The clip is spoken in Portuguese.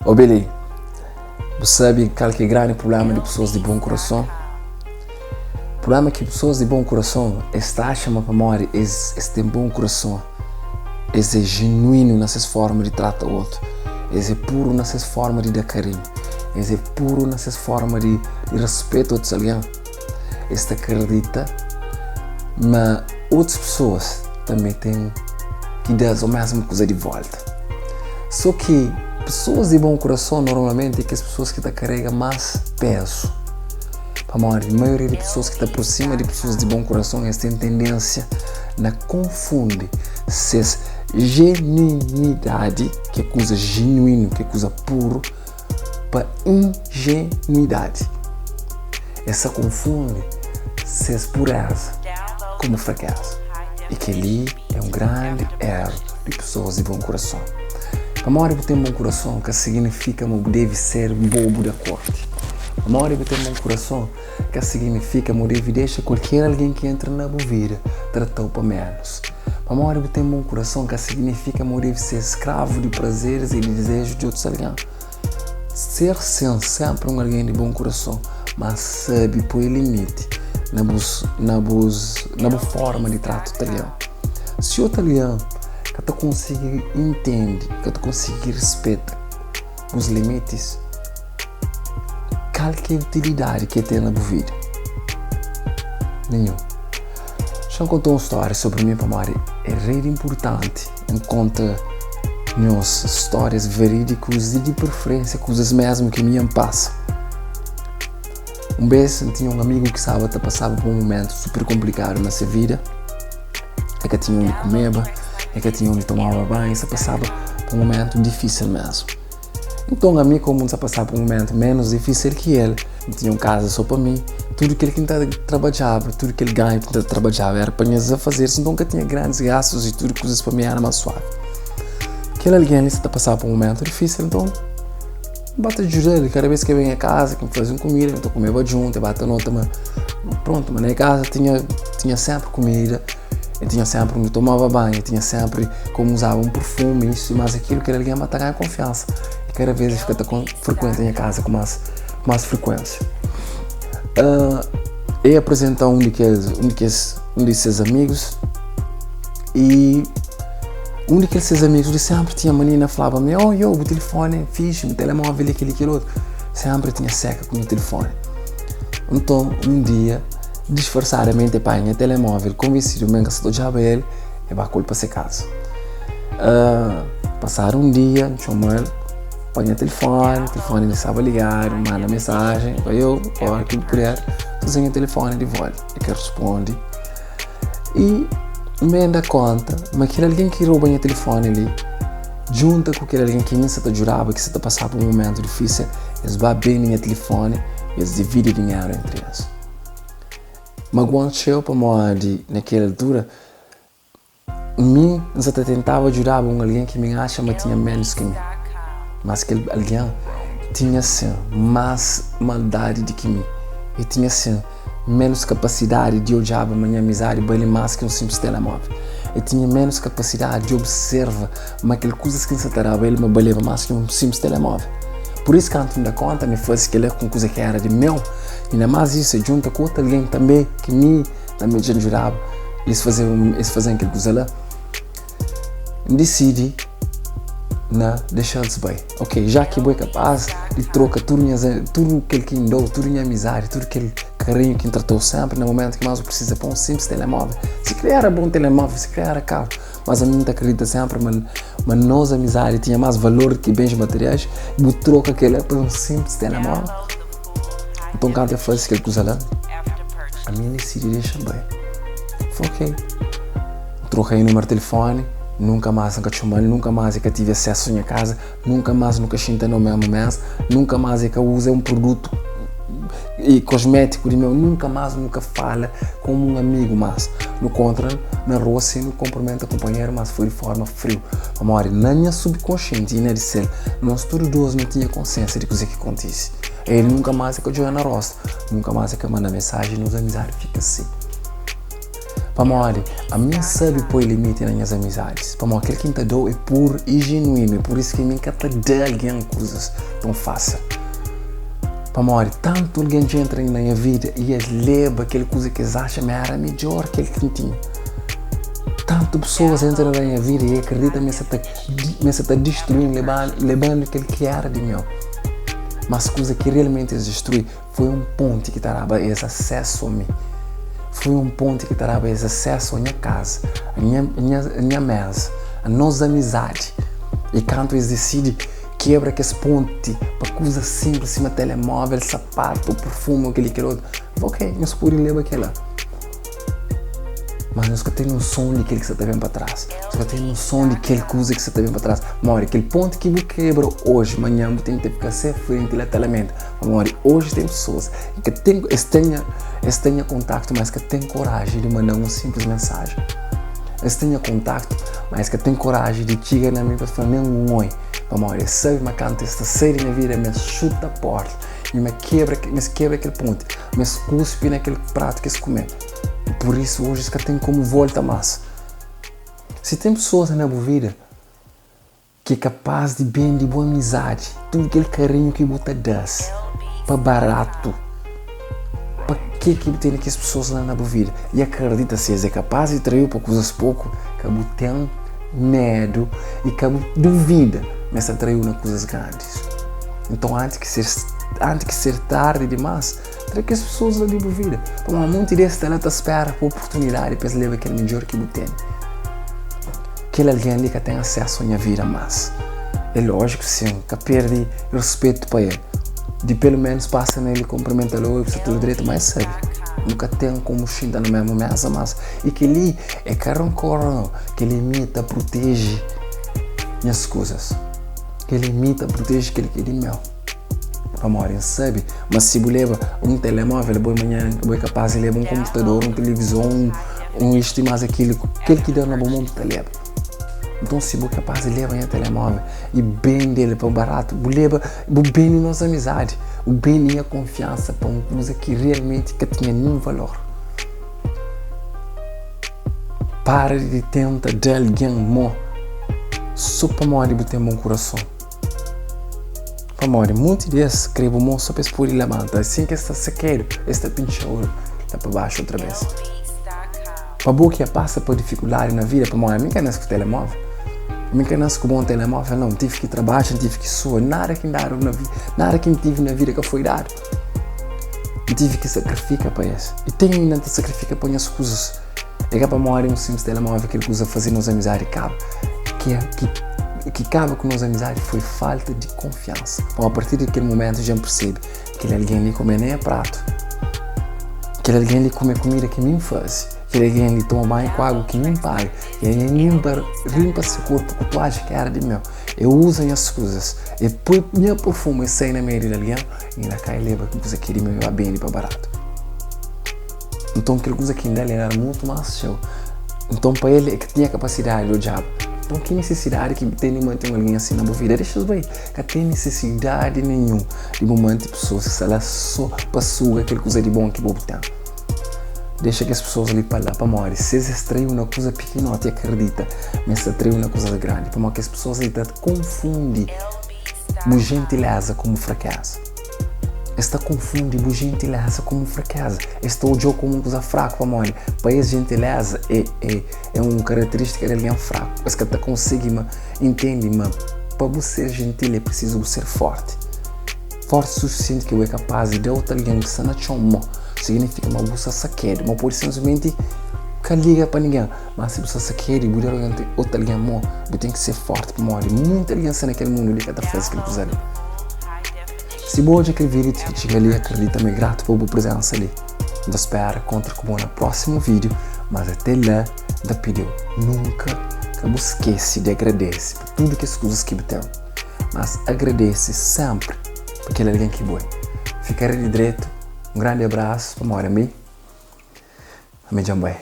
Ô Billy, você sabe qual que é o grande problema de pessoas de bom coração? O problema é que pessoas de bom coração acham para morrer, eles têm bom coração, eles é genuíno nessas formas de tratar o outro, eles é puro nessas formas de dar carinho, eles é puro nessas formas de respeito a outros alguém. Eles acreditam, mas outras pessoas também têm que dar a mesma coisa de volta. Só que pessoas de bom coração normalmente é que as pessoas que carregam mais peso. A maioria de pessoas que está por cima de pessoas de bom coração, eles têm tendência a confundir essa genuinidade, que é coisa genuína, que é coisa puro, para ingenuidade. Essa confunde essa pureza como fracasso. E que ali é um grande erro de pessoas de bom coração. A maioria que tem bom coração, que significa que deve ser bobo da corte. A maioria que tem bom coração, que significa que deve deixar qualquer alguém que entra na sua vida tratar para menos. A maioria que tem bom coração, que significa que deve ser escravo de prazeres e de desejos de outros alguém. Ser sempre um alguém de bom coração, mas sabe pôr limite na boa forma de trato italiano. Se o italiano que tu consegue entender, que tu consegue respeitar os limites, qual que é a utilidade que tem na vida? Nenhum. Deixa eu contar uma história sobre mim para Mari. É muito importante em conta minhas histórias verídicas e de preferência coisas mesmo que me passam. Vez tinha um amigo que passava por um momento super complicado na sua vida. É que tinha onde comer, é que tinha onde tomar banho, se passava por um momento difícil mesmo. Então, a mim, como se passava por um momento menos difícil que ele, tinha uma casa só para mim, tudo que ele trabalhava, tudo que ele ganhava trabalhava era para nós a fazer, então que tinha grandes gastos e tudo coisas para mim era mais suave. Aquele alguém se passava por um momento difícil, então bate ajudar ele, cada vez que vem a casa, que me fazia comida, eu comia junto, bate a nota, mas pronto, mas na casa tinha sempre comida, eu tinha sempre onde tomava banho, eu tinha sempre como usava um perfume, isso e mais aquilo, que era alguém a ganhar confiança. E cada vez eu ficava frequente em casa com mais frequência. Eu apresentei um desses amigos e um daqueles amigos sempre tinha menina falava-me, o telefone é fixe, o telemóvel, aquele outro. Sempre tinha seca com o telefone. Então, um dia, disfarçadamente, apanhei o telemóvel, convencido bem que estou já ele, e vai culpa se casa. Passaram um dia, chamou ele, apanhei o telefone me sabe ligar, manda mensagem, eu, olha que puder, tenho o telefone de volta, e que responde. E me dá conta, mas aquele alguém que roubou o telefone ali, junto com aquele alguém que nem se jurava que se passava por um momento difícil, eles vão bem no telefone e eles dividem dinheiro entre eles. Mas quando chegou para mim, naquela altura, eu tentava ajudar alguém que me acha que tinha menos que mim. Mas aquele alguém tinha assim, mais maldade do que mim. E tinha assim, menos capacidade de olhar a minha amizade bem mais que um simples telemóvel. Eu tinha menos capacidade de observar mas aquelas coisas que se tratava ele me baleva mais que um simples telemóvel. Por isso, quando me dá conta, me faz que ele é com coisa que era de meu, e ainda mais isso, junto com outro alguém também que me também já jurava, eles faziam aquela coisa lá. Eu decidi deixar-se bem. Ok, já que eu capaz de trocar tudo aquilo que me deu, tudo a minha amizade, tudo aquele carinho que me tratou sempre no momento que mais eu preciso para um simples telemóvel. Se criar bom telemóvel, se criar caro, mas a mim não acredita sempre, mas nossa amizade tinha mais valor que bens materiais, e eu troco aquele para um simples telemóvel. Então quando eu faço aquela coisa lá, a mim decidi deixar bem. Foi ok. Troquei o número de telefone, nunca mais nunca mais eu tive acesso à minha casa, nunca sinta no mesmo mês, nunca mais eu usei um produto e cosmético de meu, nunca fala como um amigo, mas no contra, na rua sim, no cumprimento a companheiro, mas foi de forma frio. Amor, na minha subconsciente e na de ser, nós todos dois não tinha consciência de coisa que acontece. Ele nunca mais é que eu jogo na roça, nunca mais é que eu mando mensagem, nos amizades fica assim. Pamori, a mim sabe pôr limite nas minhas amizades. Pamori, aquele que me dou é puro e genuíno. É por isso que a mim nunca dá alguém coisas tão fácil. Pamori, tanto alguém que entra na minha vida e eles levam aquela coisa que eles acham era melhor que aquele que tinha. Tanto pessoas entram na minha vida e acreditam que me está destruindo, levando aquele que era de meu. Mas a coisa que realmente eles destruíram foi um ponte que estava esse acesso a mim. Foi um ponte que estava esse acesso à minha casa, à minha mesa, a nossa amizade. E quando eles decidem quebra esse ponte para coisa simples, cima telemóvel, sapato, perfume, aquele que outro. Ok, nós podemos levar aquilo. Mas nós temos um som de aquele que você está vendo para trás. Nós temos um som de aquele coisa que você está vendo para trás. Amor, aquele ponto que você quebra hoje, amanhã você tem que ficar sempre frente lateralmente. Amor, hoje tem pessoas que tenham contato, mas que têm coragem de mandar uma simples mensagem. Eles têm contato, mas que têm coragem de chegar na minha para falar nem um oi. Amor, eu sei uma canta esta série na vida, me chuta a porta e me quebra aquele ponto, me cuspe naquele prato que se come. Por isso hoje que tem como volta mais. Se tem pessoas na minha vida que é capaz de bem, de boa amizade, tudo aquele carinho que você dá para barato, para que tem aquelas pessoas na minha vida e acredita se é capaz de trair para coisas pouco, que você tem medo e que você duvida, mas atraiu nas coisas grandes. Então antes que ser tarde demais, traga as pessoas na minha vida. Para uma monte desse ela te espera por oportunidade para levar aquele melhor que você tem. Aquele alguém ali que tem acesso à minha vida, mas é lógico sim, que perde respeito para ele. De pelo menos passa nele, cumprimenta-lo e você tem o direito, mas sabe, nunca tem como xingar na mesma mesa, mas e que ele é rancoroso, que ele imita, protege minhas coisas, que ele imita, protege aquele que ele é meu. Amor, sabe? Mas se você leva um telemóvel, amanhã você é capaz de levar um computador, uma televisão, isto e mais aquilo que dá no bom mundo te leva. Então se você é capaz de levar um telemóvel e bem dele para o barato, você leva bem em nossa amizade, o bem em a confiança para uma coisa que realmente que tinha nenhum valor. Para de tentar dar alguém amor, só para morrer de ter um bom coração. Amor, muitos dias escrevo um só para expor e levantar, assim que está sequeiro, está pinchado, está para baixo outra vez. Para boa que passa por dificuldade na vida, para morrer, nunca nasce com telemóvel. Nunca nasce com bom telemóvel, não. Tive que trabalhar, tive que suar, nada que daram na vida, nada que tive na vida que foi dado. Eu tive que sacrificar para isso. E tenho ainda que sacrificar para as coisas. É que para morrer um simples telemóvel, aquele que usa fazer nos amizades, que acaba com nossa amizade foi falta de confiança. Bom, a partir daquele momento já percebe que alguém ali come nem a prato, que alguém ali come comida que me faz, que alguém ali toma banho com água que me paga, que alguém limpa seu corpo com toalha que era de meu. Eu uso as coisas, e põe minha perfume e sai na meia de alguém e ainda cai e leva coisa que ele me vai bem para barato. Então aquela coisa que ainda era muito mais show. Então para ele é que tinha capacidade do diabo. Então, que necessidade que tem de manter alguém assim na minha vida? Deixa eu ver, que tem necessidade nenhuma de manter pessoas que ela só passou aquela coisa de bom que vou botar. Deixa que as pessoas ali para lá para morrer. Se eles extraem uma coisa pequena, te acredita, mas se extraem uma coisa grande. Para que as pessoas ali confundem a gentileza como fraqueza. Esta confunde a gentileza como fraqueza. Esta olhou como uma coisa fraca para morrer. Para eles, gentileza é uma característica de alguém fraco. Mas que até consegue entender, mas para você ser gentil é preciso ser forte. Forte o suficiente que eu é capaz de dar outra alguém que está na chama. Significa que você saqueira, mas pode simplesmente que liga para ninguém. Mas se você saqueira e você tem outra alguém amor, você tem que ser forte para morrer. Muita alguém está naquele mundo ali que está fazendo aquilo que você se você aquele vídeo que chega ali, acredita-me, grato pela presença ali. Então espero contra como no próximo vídeo, mas até lá, da pediu, nunca que você esquece de agradecer por tudo que as coisas que tem, mas agradece sempre por aquele alguém que é bom. Fica de direito, um grande abraço, para a mim, Jambai.